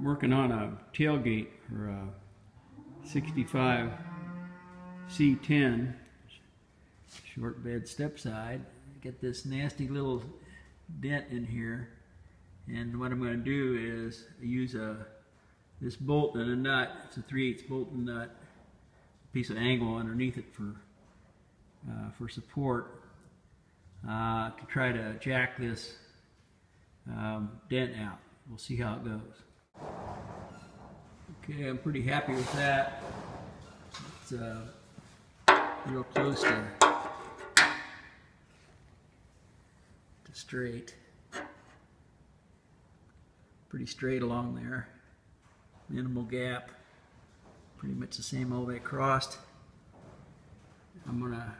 working on a tailgate for a 65 C10 short bed step side. Get this nasty little dent in here, and what I'm going to do is use this bolt and a nut. It's a 3/8 bolt and nut, a piece of angle underneath it for support, to try to jack this dent out. We'll see how it goes. Okay, I'm pretty happy with that. It's real close to straight. Pretty straight along there. Minimal gap. Pretty much the same all the way across. I'm going to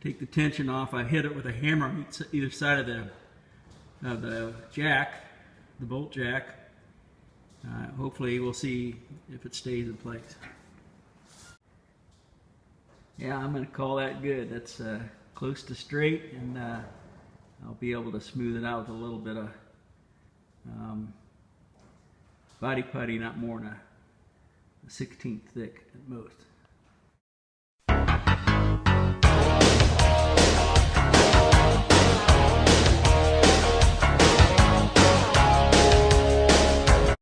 take the tension off. I hit it with a hammer on either side of the jack, the bolt jack. Hopefully we'll see if it stays in place. Yeah, I'm going to call that good. That's close to straight, and I'll be able to smooth it out with a little bit of body putty, not more than a 1/16 thick at most.